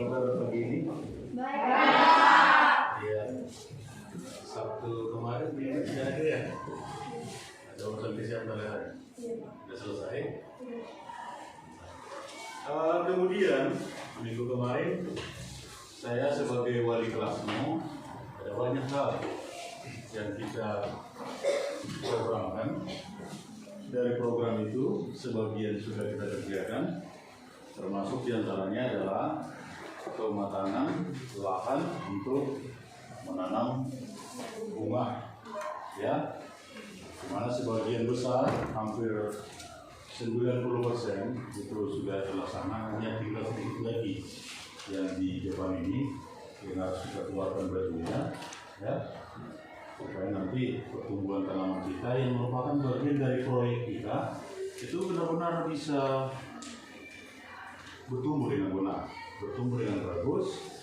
kabar pagi ini? Baik. Iya. Sabtu kemarin tidak ada ya? Ada urusan kesehatan ya? Sudah selesai. Kemudian minggu kemarin saya sebagai wali kelasmu ada banyak hal yang kita programkan. Dari program itu sebagian sudah kita kerjakan, termasuk diantaranya adalah pematangan lahan untuk menanam bunga, ya, dimana sebagian besar hampir 90% itu sudah terlaksana, hanya tinggal sedikit lagi yang di depan ini yang harus kita keluarkan batunya, ya, supaya nanti pertumbuhan tanaman kita yang merupakan bagian dari proyek kita itu benar-benar bisa bertumbuh dengan benar, bertumbuh dengan bagus.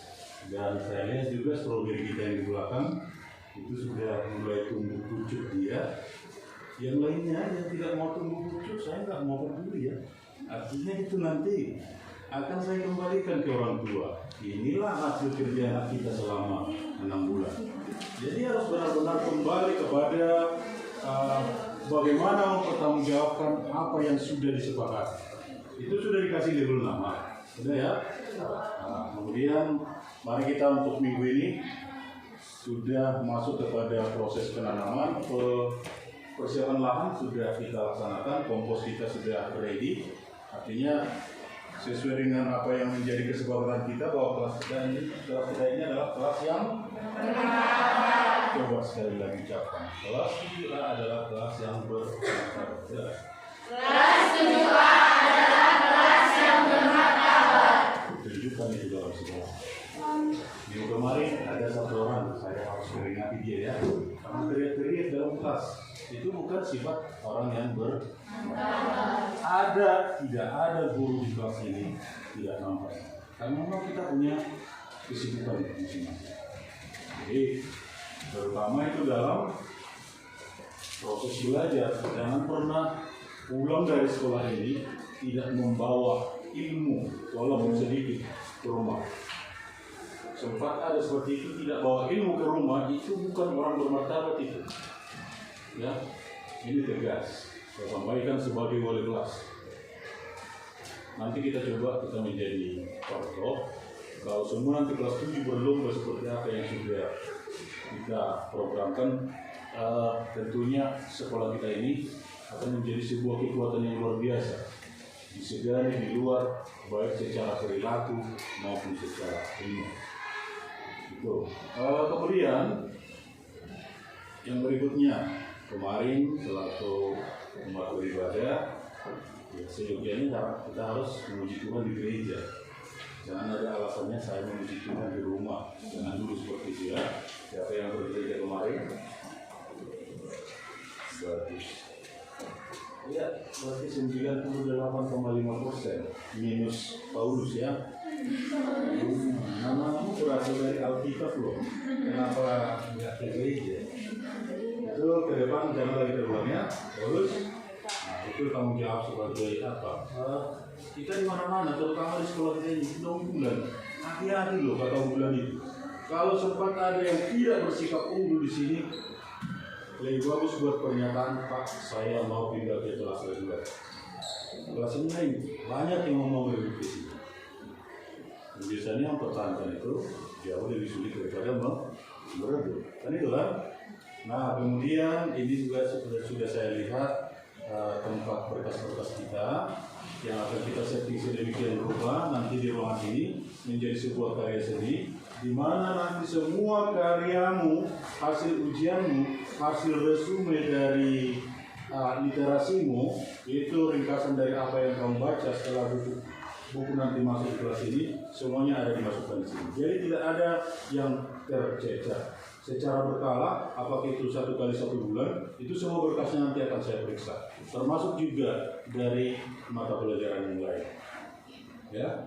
Dan saya lihat juga stroberi kita yang di belakang itu sudah mulai tumbuh pucuk dia. Yang lainnya yang tidak mau tumbuh pucuk saya nggak mau peduli ya. Artinya itu nanti akan saya kembalikan ke orang tua. Inilah hasil kerja anak kita selama 6 bulan. Jadi harus benar-benar kembali kepada bagaimana mempertanggungjawabkan apa yang sudah disepakati. Itu sudah dikasih label nama, sudah ya. Kemudian mari kita untuk minggu ini sudah masuk kepada proses penanaman. Persiapan lahan sudah kita laksanakan, kompos kita sudah ready. Artinya sesuai dengan apa yang menjadi kesepakatan kita bahwa kelas kita ini adalah kelas yang coba sekali lagi ucapkan. Kelas 7A adalah kelas yang bermartabat. Kelas 7A adalah kelas yang bermartabat. Tunjukkan itu dalam sekolah. Minggu kemarin ada satu orang, saya harus peringati dia ya. Karena teriak-teriak dalam kelas itu bukan sifat orang yang tidak ada guru di kelas ini tidak nampak. Karena memang kita punya kesibukan masing-masing. Jadi terutama itu dalam proses belajar, jangan pernah pulang dari sekolah ini tidak membawa ilmu walaupun sedikit ke rumah. Sempat ada seperti itu, tidak bawa ilmu ke rumah, itu bukan orang bermartabat itu. Ya, ini tegas. Saya sampaikan sebagai wali kelas. Nanti kita coba kita menjadi contoh. Kalau semua nanti kelas 7 berlomba seperti apa yang sudah kita programkan, tentunya sekolah kita ini akan menjadi sebuah kekuatan yang luar biasa. Di segala di luar, baik secara perilaku maupun secara ilmu. Itu. Kemudian yang berikutnya, kemarin selaku umat beribadah, ya seyogianya kita harus memuji Tuhan di gereja. Jangan ada alasannya saya memuji Tuhan di rumah. Jangan dulu seperti itu ya. Siapa yang bergereja kemarin? Bagus. Ya, berarti 98,5% minus Paulus ya. Nama-nama berasal dari Alkitab loh. Kenapa nggak ke gereja? Itu ke depan jangan lagi terulang ya. Paulus. Nah, itu tanggung jawab sebagai apa? Kita di mana-mana, terutama di sekolah kita ini, bulan. Hati-hati loh kata bulan itu. Kalau sempat ada yang tidak bersikap unggul di sini, lebih bagus buat pernyataan, Pak, saya mau pindah ke kelas reguler. Kelas ini lain, banyak yang mau berevisi. Biasanya yang pertahankan itu jauh lebih sulit daripada merebut. Kan itu kan? Nah, kemudian ini juga sudah saya lihat tempat berkas-berkas kita yang akan kita setting sedemikian rupa nanti di ruangan ini menjadi sebuah karya seni, di mana nanti semua karyamu, hasil ujianmu, hasil resume dari literasimu itu ringkasan dari apa yang kamu baca setelah buku nanti masuk di kelas ini, semuanya ada dimasukkan di sini. Jadi tidak ada yang tercecer. Secara berkala, apakah itu 1 kali 1 bulan, itu semua berkasnya nanti akan saya periksa. Termasuk juga dari mata pelajaran yang lain. Ya,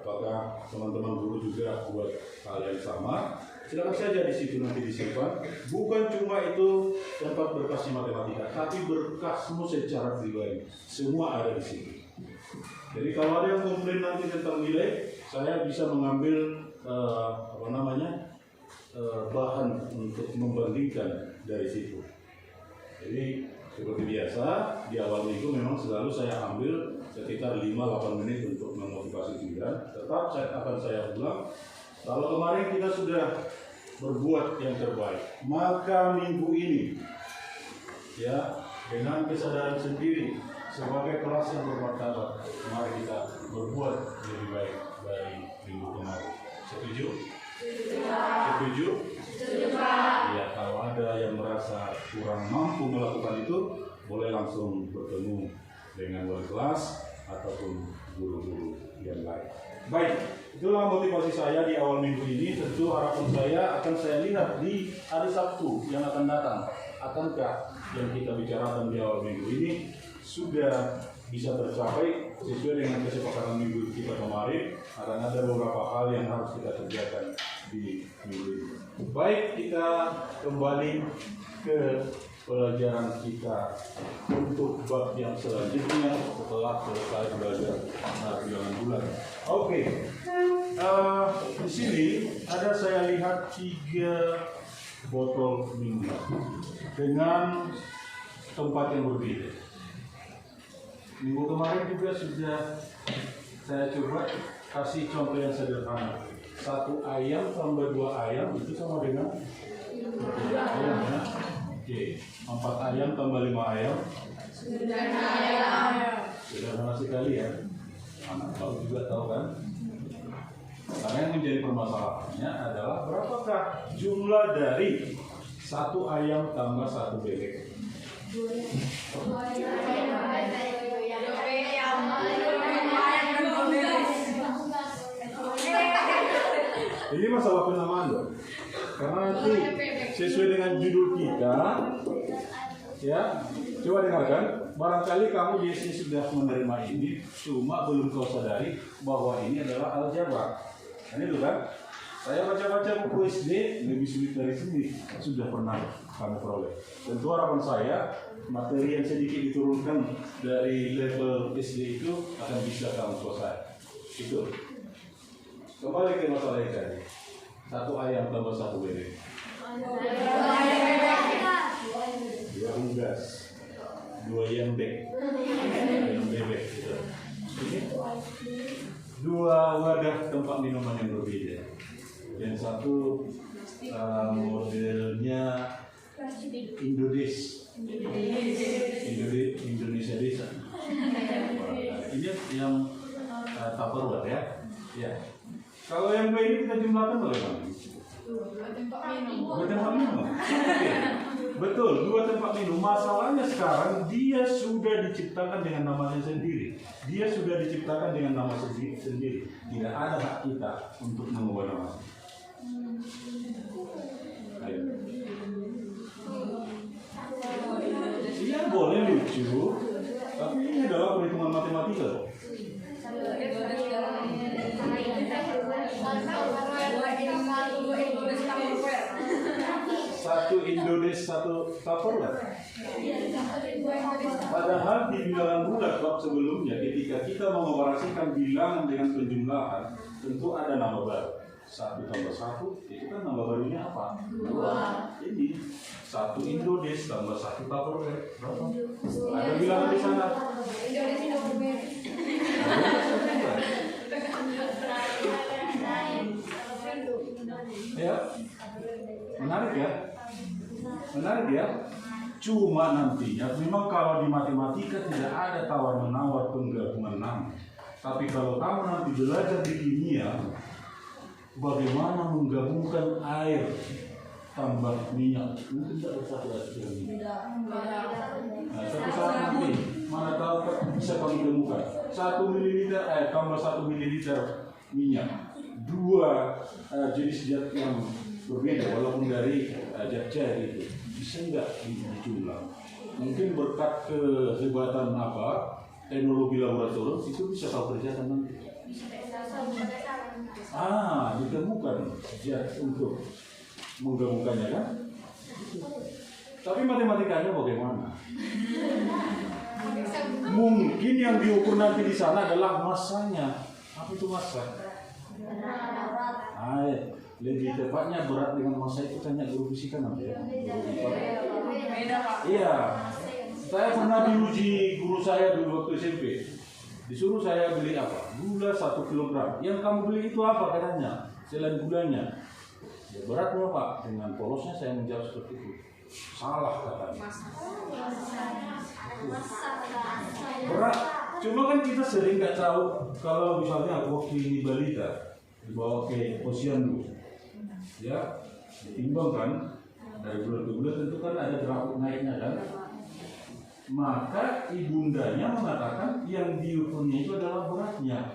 apakah teman-teman guru juga buat hal yang sama? Silakan saja di situ nanti disimpan. Bukan cuma itu tempat berkasnya matematika, tapi berkasmu secara pribadi. Semua ada di situ. Jadi kalau ada yang komplain nanti tentang nilai, saya bisa mengambil bahan untuk membandingkan dari situ. Jadi seperti biasa di awal minggu memang selalu saya ambil sekitar 5-8 menit untuk memotivasi pikiran. Tetap saya ulang. Kalau kemarin kita sudah berbuat yang terbaik, maka minggu ini ya dengan kesadaran sendiri sebagai kelas yang bermartabat, mari kita berbuat lebih baik dari minggu kemarin. Setuju? Setuju? Ya, kalau ada yang merasa kurang mampu melakukan itu, boleh langsung bertemu dengan wali kelas ataupun guru-guru yang lain. Baik, itulah motivasi saya di awal minggu ini. Tentu harapan saya akan saya lihat di hari Sabtu yang akan datang. Akankah yang kita bicarakan di awal minggu ini sudah bisa tercapai sesuai dengan kesepakatan minggu kita kemarin? Akan ada beberapa hal yang harus kita kerjakan di minggu ini. Baik, kita kembali ke pelajaran kita untuk bab yang selanjutnya setelah selesai belajar bilangan bulan. Oke, di sini ada saya lihat 3 botol minum dengan tempat yang berbeda. Minggu kemarin juga sudah saya coba kasih contoh yang sederhana. 1 ayam tambah 2 ayam itu sama dengan 2 ayam ya. Oke, 4 ayam tambah 5 ayam. 9 ayam. Sederhana sekali ya. Anak tahu juga tahu kan? Karena yang menjadi permasalahannya adalah berapakah jumlah dari 1 ayam tambah 1 bebek? 2 ayam. Ini masalah penamaan loh. Karena nanti sesuai dengan judul kita, ya, coba dengarkan. Barangkali kamu di sini sudah menerima ini, cuma belum kau sadari bahwa ini adalah aljabar. Ini tuh kan, saya baca-baca buku SD lebih sulit dari sini sudah pernah kamu peroleh. Tentu harapan saya materi yang sedikit diturunkan dari level SD itu akan bisa kamu selesai. Itu. Kembali ke masalah yang tadi. 1 ayam tambah 1 bebek. 2 unggas. 2 yembek. Ayam bebek. Gitu. Ini 2 wadah tempat minuman yang berbeda. Yang satu modelnya Indonesia Desa. Ini yang Tupperware ya. Ya. Kalau yang 2 ini kita jumlahkan bagaimana? 2 tempat minum. Oke. Betul, 2 tempat minum. Masalahnya sekarang dia sudah diciptakan dengan namanya sendiri. Dia sudah diciptakan dengan nama sendiri. Tidak ada hak kita untuk mengubah nama. Ayo. Iya boleh lucu, tapi ini adalah perhitungan matematika. Satu Indonesia, 1 Tupperware. Padahal di bilangan bulat bab sebelumnya ketika kita mengoperasikan bilangan dengan penjumlahan, tentu ada nama baru. 1 tambah 1 itu kan nama barunya apa? 2. Ini 1 Indonesia tambah 1 Tupperware. Berapa? Ada bilangan di sana. Ya, menarik ya. Menarik ya. Cuma nantinya memang kalau di matematika tidak ada tawar-menawar penggabungan nama. Tapi kalau kamu nanti belajar di kimia, bagaimana menggabungkan air tambah minyak, mungkin tidak bersatu dengan minyak. Nah, suatu saat nanti mana tahu bisa kamu temukan 1 ml tambah 1 ml minyak, 2 jenis zat yang berbeda walaupun dari zat cair itu bisa nggak dijumlah? Mungkin berkat kehebatan teknologi laboratorium itu bisa kau kerjakan nanti. Ditemukan zat untuk menggabungkannya kan? Tapi matematikanya bagaimana? Mungkin yang diukur nanti di sana adalah masanya. Apa itu massa? Lebih tepatnya berat dengan masa itu tanya guru fisika nanti ya. Beda Pak. Iya. Saya pernah diuji guru saya dulu waktu SMP. Disuruh saya beli apa? Gula 1 kilogram. Yang kamu beli itu apa katanya? Selain gulanya. Ya, beratnya Pak. Dengan polosnya saya menjawab seperti itu. Salah katanya. Berat. Cuma kan kita sering nggak tahu kalau misalnya waktu ini balita dibawa ke posyandu, ya ditimbang kan dari bulan ke bulan tentu kan ada grafik naiknya kan. Maka ibundanya mengatakan yang diukurnya itu adalah beratnya.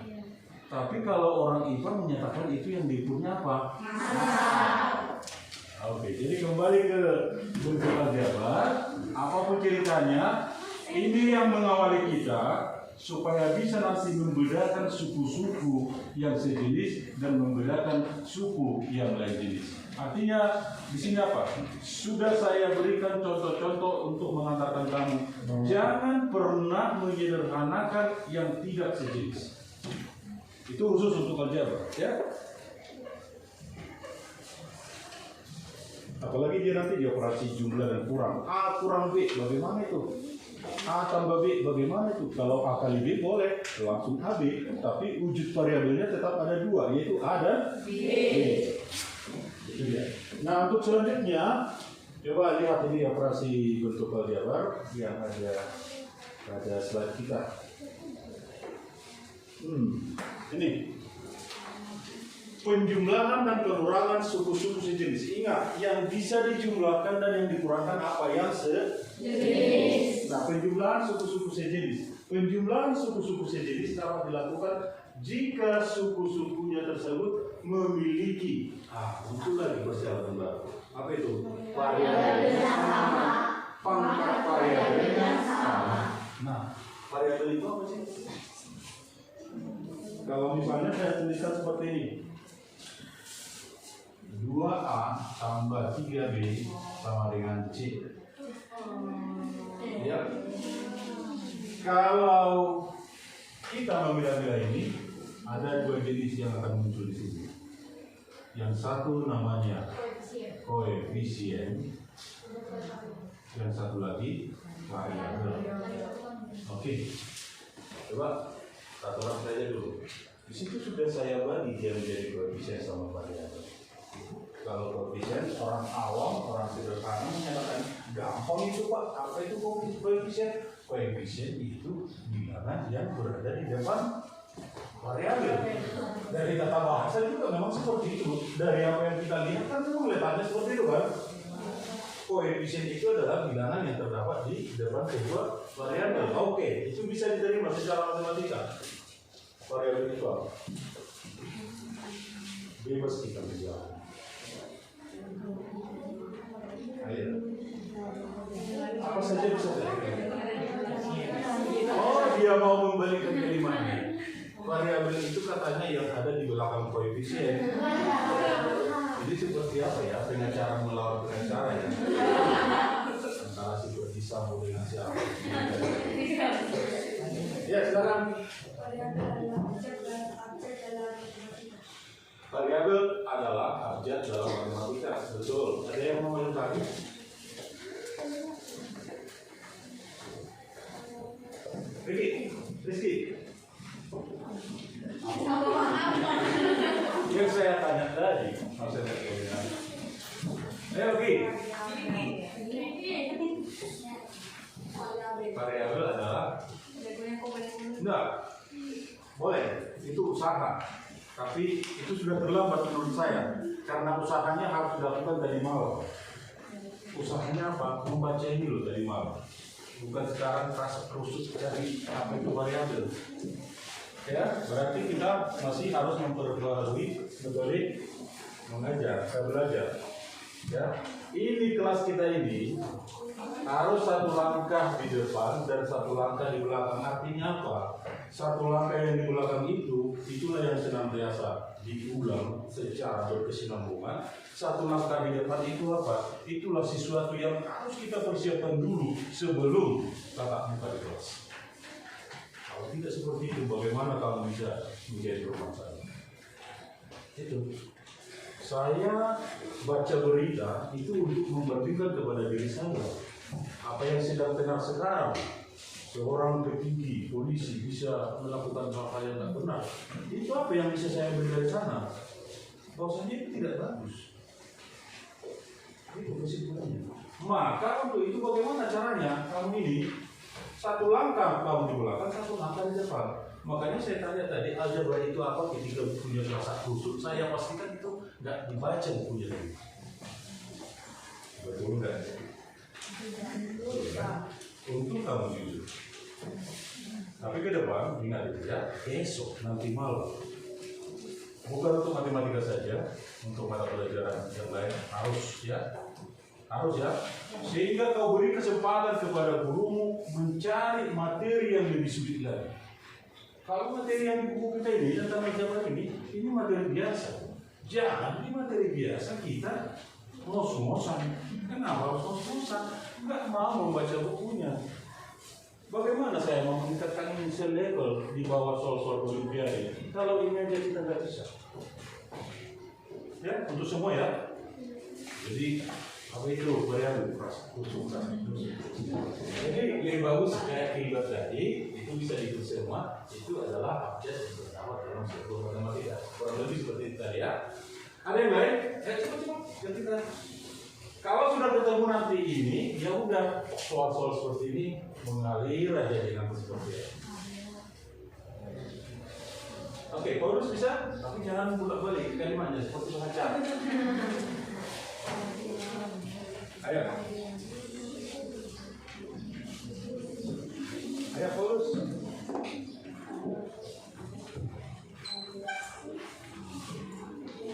Tapi kalau orang IPA menyatakan itu yang diukurnya apa? Oke, jadi kembali ke bentuk aljabar. Apapun ceritanya, ini yang mengawali kita supaya bisa nanti membedakan suku-suku yang sejenis dan membedakan suku yang lain jenis. Artinya di sini apa? Sudah saya berikan contoh-contoh untuk mengantarkan kamu. Jangan pernah menyederhanakan yang tidak sejenis. Itu khusus untuk aljabar, ya. Apalagi dia nanti dioperasi jumlah dan kurang. A kurang B, bagaimana itu? A tambah B, bagaimana itu? Kalau A kali B boleh, langsung AB. Tapi wujud variabelnya tetap ada 2, yaitu A dan B. Itu dia. Nah, untuk selanjutnya, coba lihat ini operasi bentuk aljabar yang ada slide kita. Ini penjumlahan dan pengurangan suku-suku sejenis. Ingat, yang bisa dijumlahkan dan yang dikurangkan apa? Yang sejenis. Nah, penjumlahan suku-suku sejenis. Penjumlahan suku-suku sejenis dapat dilakukan jika suku-sukunya tersebut memiliki itu lagi persyaratan baru. Apa itu? Variabelnya sama. Pangkat variabelnya sama. Nah, variabel itu apa sih? Kalau misalnya saya tuliskan seperti ini, 2A tambah 3B sama dengan C. Ya. Kalau kita memilah-milah ini, ada 2 jenis yang akan muncul di sini. Yang satu namanya koefisien, yang satu lagi variabel. Oke. Coba satu orang saja dulu. Di situ sudah saya bagi dia menjadi koefisien sama variabel. Kalau koefisien orang awam, orang sederhana menyatakan gampang itu Pak. Apa itu koefisien? Koefisien itu bilangan yang berada di depan variabel. Dari kata bahasa juga memang seperti itu. Dari apa yang kita lihat kan memang kelihatannya seperti itu kan. Koefisien itu adalah bilangan yang terdapat di depan kedua variabel. Oke, itu bisa diterima secara matematika. Variabel itu apa? Bebas kita menjawab. Ayo. Apa saja bisa terjadi. Oh, dia mau membalikan kelimanya. Variabel itu katanya yang ada di belakang koefisien. Jadi seperti apa ya? Dengan cara melawan dengan cara ya. Antara seperti sama dengan siapa? Ya sekarang. Variabel adalah abjad dalam matematika. Betul. Ada yang mau melengkapi? Rizky. Yang saya tanya tadi, maksudnya oke. Variabel adalah enggak boleh, itu usaha. Tapi itu sudah terlambat menurut saya, karena usahanya harus dilakukan dari malam. Usahanya apa? Membaca ini loh dari malam. Bukan sekarang rasa kerusuk cari apa itu variabel. Ya, berarti kita masih harus memperbarui metode mengajar, belajar. Ya, ini kelas kita ini harus satu langkah di depan dan satu langkah di belakang. Artinya apa? Satu langkah yang di belakang itu, itulah yang senantiasa diulang secara berkesinambungan. Satu langkah di depan itu apa? Itulah sesuatu yang harus kita persiapkan dulu sebelum tatap muka di kelas. Kalau tidak seperti itu, bagaimana kamu bisa menjadi bermasalah? Itu. Saya baca berita itu untuk membandingkan kepada diri saya apa yang sedang tenar sekarang. Seorang petinggi polisi bisa melakukan hal-hal yang tidak benar. Itu apa yang bisa saya ambil dari sana? Bahwasanya itu tidak bagus. Itu kesimpulannya. Maka untuk itu bagaimana caranya? Kamu ini satu langkah kamu di belakang, satu langkah di depan. Makanya saya tanya tadi, aljabar itu apa ketika bukunya kelas khusus? Saya pastikan itu nggak dibaca bukunya tadi. Betul nggak? Untuk kamu jujur. Tapi ke depan, ingat itu ya, besok nanti malam. Bukan untuk matematika saja, untuk mata pelajaran yang lain harus ya. Sehingga kau beri kesempatan kepada gurumu mencari materi yang lebih sulit lagi. Kalau materi yang di buku kita ini tentang aljabar ini materi biasa. Jangan ini materi biasa kita ngos-ngosan. Kenapa harus ngos-ngosan? Nggak mau membaca bukunya. Bagaimana saya mau meningkatkan ini selevel di bawah soal-soal olimpiade? Kalau ini aja kita nggak bisa. Ya, untuk semua ya. Jadi apa itu variabel khusus? Jadi lebih bagus kayak kelibat tadi itu bisa ditulis semua. Itu adalah abjad yang pertama dalam sebuah matematika. Kurang lebih seperti itu tadi ya. Ada yang lain? Cepat yang kita. Kalau sudah ketemu nanti ini, ya udah soal-soal seperti ini mengalir aja dengan seperti ini. Oke, Paulus bisa, tapi jangan bolak-balik kalimatnya seperti pengacara. Ayo Paulus.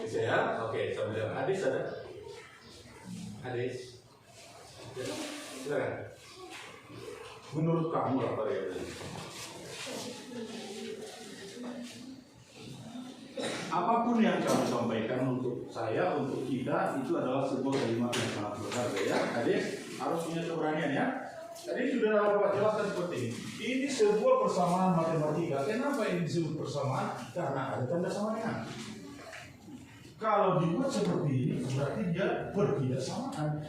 Bisa ya? Oke, sambil Hadis ada? Hadis. Silakan. Menurut kamu apa ya? Apapun yang kamu sampaikan untuk saya, untuk kita, itu adalah sebuah kalimat yang sangat berharga ya. Hadis harus punya keberanian ya. Tadi sudah Bapak jelaskan seperti ini. Ini sebuah persamaan matematika. Kenapa ini disebut persamaan? Karena ada tanda sama dengan. Kalau dibuat seperti ini, berarti dia bertidaksamaan.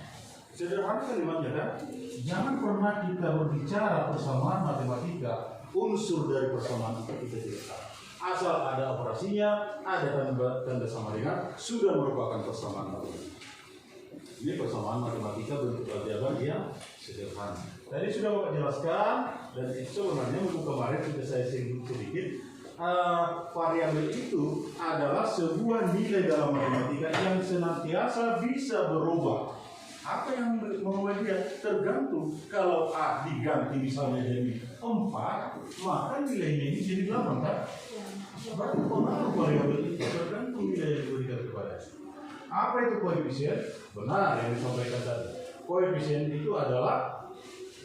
Sederhana kalimatnya kan? Jangan pernah kita berbicara persamaan matematika, unsur dari persamaan itu kita tidak tahu. Asal ada operasinya, ada tanda sama dengan, sudah merupakan persamaan matematika. Ini persamaan matematika bentuk aljabar yang sederhana. Tadi sudah Bapak jelaskan, dan itu sebenarnya untuk kemarin sudah saya singgung sedikit. Variabel itu adalah sebuah nilai dalam matematika yang senantiasa bisa berubah. Apa yang mengubah dia? Tergantung. Kalau A diganti misalnya jadi 4, maka nilainya ini jadi 8 kan? Berarti pengaruh variabel itu tergantung nilai yang diberikan kepada. Apa itu koefisien? Benar yang disampaikan tadi. Koefisien itu adalah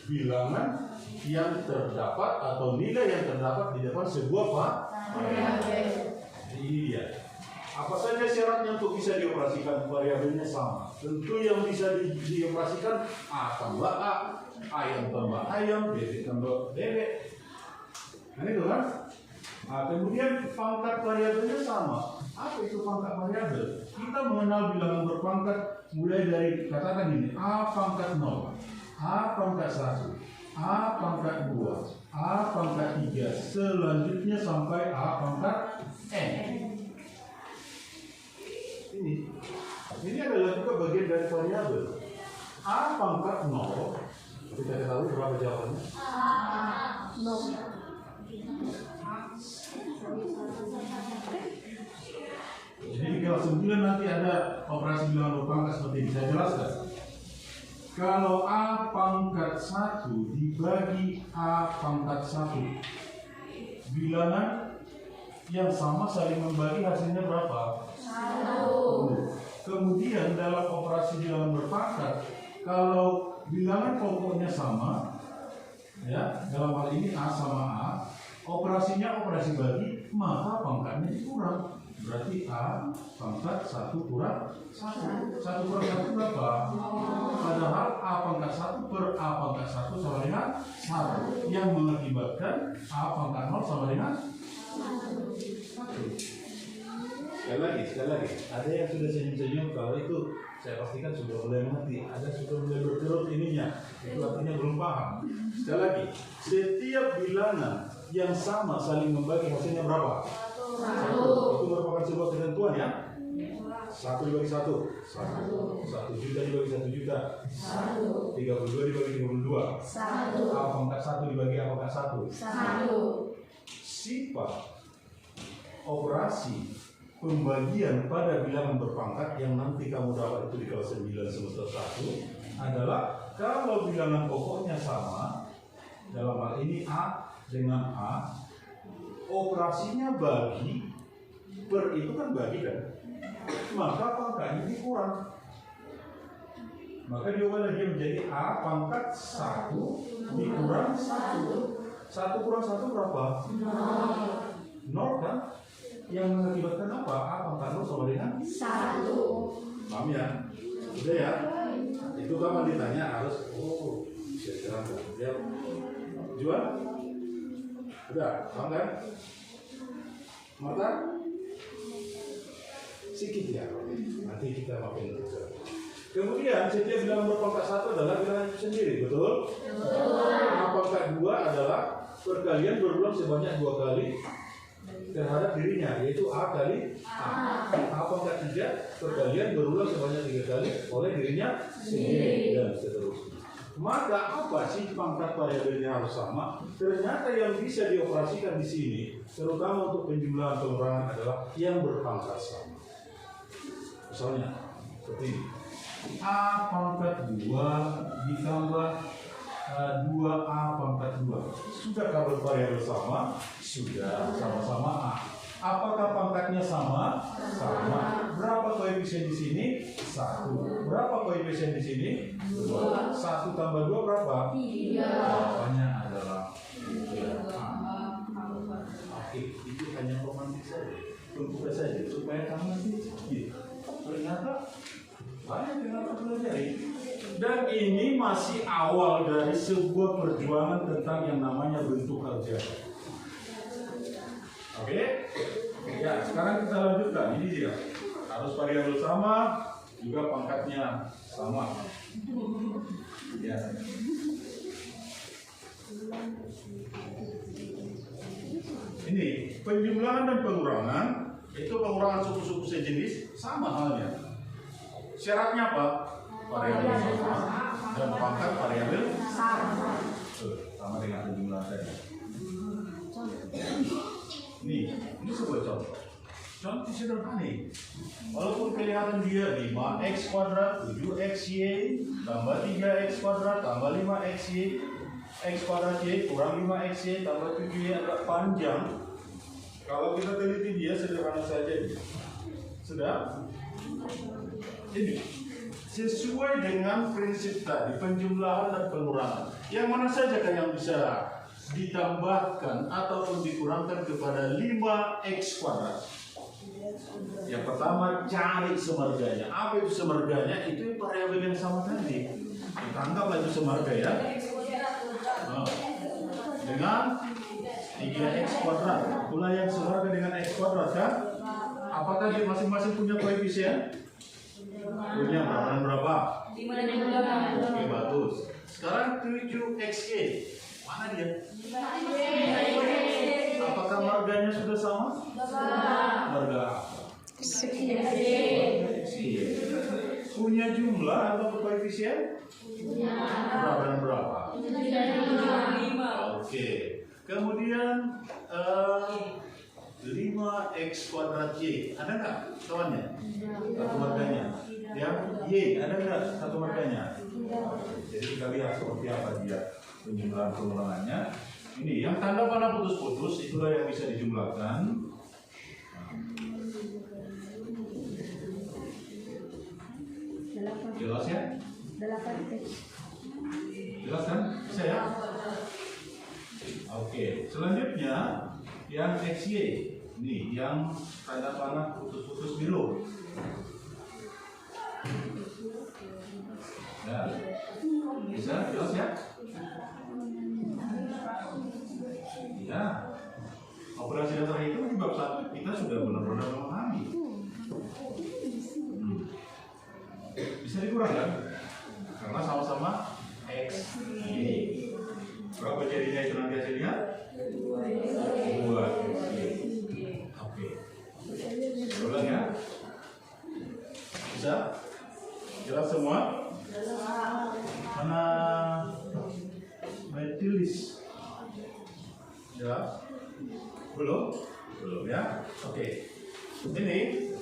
bilangan yang terdapat atau nilai yang terdapat di depan sebuah variabel. Ini dia. Apa saja syaratnya untuk bisa dioperasikan? Variabelnya sama. Tentu yang bisa dioperasikan A tambah A, ayam tambah ayam, bebek tambah bebek. Nah itu kan? Nah, kemudian pangkat variabelnya sama. Apa itu pangkat variabel? Kita mengenal bilangan berpangkat mulai dari katakan ini A pangkat 0, A pangkat 1, A pangkat 2, A pangkat 3, selanjutnya sampai A pangkat N. Ini adalah juga bagian dari variabel. A pangkat 0, kita ketahui berapa jawabannya? 0. Jadi di kelas 9 nanti ada operasi bilangan berpangkat seperti ini. Saya jelaskan. Kalau A pangkat 1 dibagi A pangkat 1, bilangan yang sama saling membagi hasilnya berapa? 1. Kemudian dalam operasi bilangan berpangkat, kalau bilangan pokoknya sama, ya dalam hal ini A sama A, operasinya operasi bagi, maka pangkatnya dikurang. Berarti A pangkat 1 kurang 1. 1 kurang 1 berapa? Padahal A pangkat 1 per A pangkat 1 sama dengan 1, yang mengakibatkan A pangkat 0 sama dengan 1. Sekali lagi. Ada yang sudah senyum-senyum, kalau itu saya pastikan sudah mulai mengerti. Ada sudah mulai berkerut ininya, itu artinya belum paham. Sekali lagi, setiap bilangan yang sama saling membagi hasilnya berapa? 1. Itu merupakan sebuah ketentuan ya. 1 dibagi 1, 1 juta dibagi 1 juta, 32 dibagi 32, A pangkat 1 dibagi A pangkat 1. Sifat operasi pembagian pada bilangan berpangkat yang nanti kamu dapat itu di kelas 9 semester 1 adalah kalau bilangan pokoknya sama, dalam hal ini A dengan A, operasinya bagi, per itu kan bagi kan, maka pangkatnya dikurang. Maka diubah lagi menjadi A pangkat 1 dikurang 1. 1 kurang 1 berapa? 0 kan? Yang mengakibatkan apa? A pangkat 0 sama dengan 1. Paham ya? Sudah ya? Itu kapan ditanya harus, oh, saya terangkan. Ya. Jual? Udah, paham kan? Marta? Sikit ya, nanti kita makin terus. Kemudian setiap bilangan berpangkat 1 adalah bilangan itu sendiri, betul? A pangkat 2 adalah perkalian berulang sebanyak 2 kali terhadap dirinya, yaitu A kali A. A pangkat 3 perkalian berulang sebanyak 3 kali oleh dirinya sendiri dan seterusnya. Maka apa sih pangkat variabelnya harus sama? Ternyata yang bisa dioperasikan di sini, terutama untuk penjumlahan pengurangan adalah yang berpangkat sama. Misalnya seperti ini. A pangkat 2 ditambah 2A pangkat 2. Sudahkah bervariabel sama? Sudah, sama-sama A. Apakah pangkatnya sama? Sama. Berapa koefisien di sini? 1. Berapa koefisien di sini? 2. 1 tambah 2 berapa? 3. Jawabannya adalah 3A. Oke, itu hanya romantis saja. Untuk saja supaya kamu nanti ternyata banyak yang harus pelajari. Dan ini masih awal dari sebuah perjuangan tentang yang namanya bentuk aljabar. Oke? Ya, sekarang kita lanjutkan. Ini dia. Harus variabel sama, juga pangkatnya sama. Ya. Ini penjumlahan dan pengurangan. Itu pengurangan suku-suku sejenis sama halnya. Syaratnya apa? Variabel sama dan pangkat variabel sama. Sama dengan penjumlahan tadi. Ini sebuah contoh. Contoh sederhana. Walaupun kelihatan dia 5x kuadrat 7xy tambah 3x kuadrat tambah 5xy x kuadrat y kurang 5xy tambah 7y agak panjang. Kalau kita teliti dia sederhana saja. Sudah? Ini sesuai dengan prinsip tadi penjumlahan dan pengurangan. Yang mana saja kan yang bisa ditambahkan ataupun dikurangkan kepada 5x kuadrat? Yang pertama cari semarganya. Apa itu semarganya? Itu variabel yang sama tadi. Kita anggaplah itu semarga ya. Dengan 3x kuadrat. Itulah yang semarga dengan x kuadrat kan? Apakah dia masing-masing punya koefisien? Punya berapa dan berapa? 5 dan 8. Oke, bagus. Sekarang 7xy. Mana dia? Apakah marganya sudah sama? Marga apa? Punya jumlah atau koefisien? Berapa dan berapa? 5. Oke. Kemudian 5x kuadrat y. Ada nggak kawannya? Satu marganya. Yang y ada nggak satu marganya? Jadi kita lihat seperti apa dia penjumlahan pengurangannya. Ini yang tanda panah putus-putus itulah yang bisa dijumlahkan. Jelas ya? Jelas kan? Bisa ya? Oke, selanjutnya yang XY. Ini yang tanda panah putus-putus biru. Ya. Bisa? Jelas ya? Ya. Operasi dasar itu di bab 1 kita sudah benar-benar memahami. Bisa dikurangkan karena sama-sama X ini. Berapa jadinya itu nanti hasilnya? 2. Oke. Ulang ya. Bisa? Jelas semua? Mana metilis? Jelas? Belum? Belum ya? Oke. Ini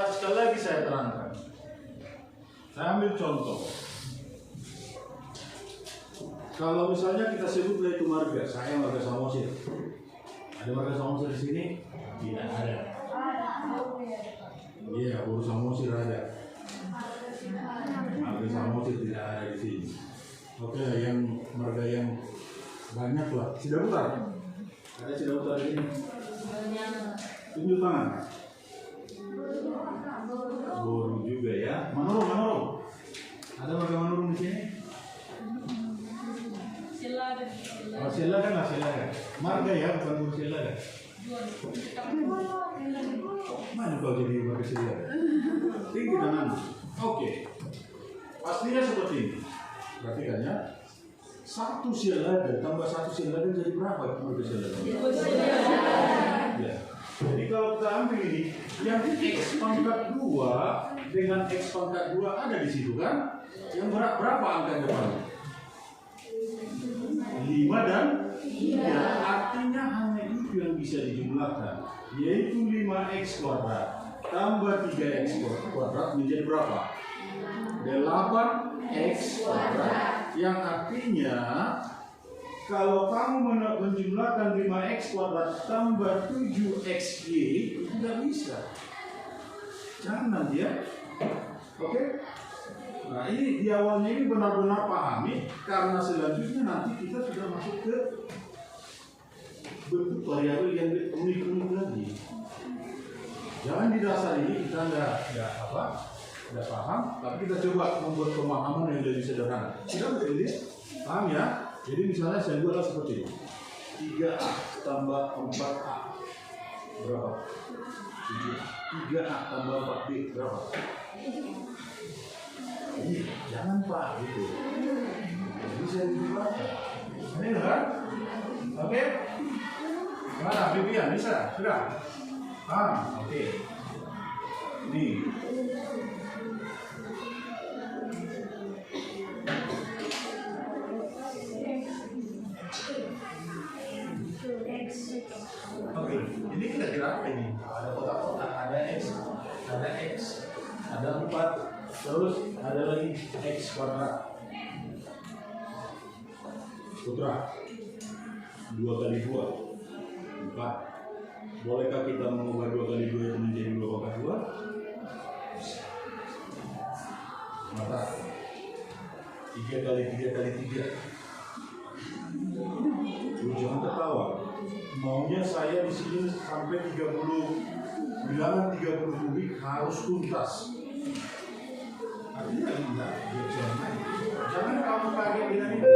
sekali lagi saya terangkan. Saya ambil contoh. Kalau misalnya kita sebutlah itu marga, saya marga Samosir. Ada marga Samosir di sini? Tidak ada. Iya, baru Samosir ada. Marga Samosir tidak ada di sini. Oke, yang marga yang banyak lah. Cidaputar. Ada Cidaputar di sini. Tunjuk tangan. Baru juga ya. Manurung. Ada marga Manurung di sini? Oh, Sela kan? Marga ya, bukan Sela kan? Mana kau jadi marga Sela? Tinggi tangan. Oke. Pastinya seperti ini. Perhatikan ya. 1 Sela tambah 1 Sela jadi berapa marga Sela? Ya. Jadi kalau kita ambil ini, yang X pangkat 2 dengan X pangkat 2 ada di situ kan? Yang berapa angka depan? 5 dan 3, artinya hanya itu yang bisa dijumlahkan, yaitu 5x kuadrat tambah 3x kuadrat menjadi berapa? 8x kuadrat. Yang artinya kalau kamu menjumlahkan 5x kuadrat tambah 7xy itu tidak bisa. Jangan ya. Oke? Nah ini di awalnya ini benar-benar pahami, karena selanjutnya nanti kita sudah masuk ke bentuk variabel yang unik-unik lagi. Jangan di dasar ini kita nggak paham, tapi kita coba membuat pemahaman yang lebih sederhana. Tidak betul ini, paham ya? Jadi misalnya saya buatlah seperti ini. 3A tambah 4A berapa? 7. 3A tambah 4B berapa? Jangan Pak gitu. Bisa dibaca. Ini kan? Oke? Gimana? Bibian bisa? Sudah? Oke. Ini. Oke. Ini kira-kira apa ini? Ada kotak-kotak, ada X, ada 4. Terus ada lagi X kuadrat. Putra 2 kali 2 4. Bolehkah kita mengubah 2 kali 2 itu menjadi 2 pangkat 2? Mata 3 kali 3 kali 3. Lu jangan ketawa. Maunya saya di sini sampai 30 bilangan 30 kubik harus tuntas. Artinya enggak, jangan kamu kaget dengan itu.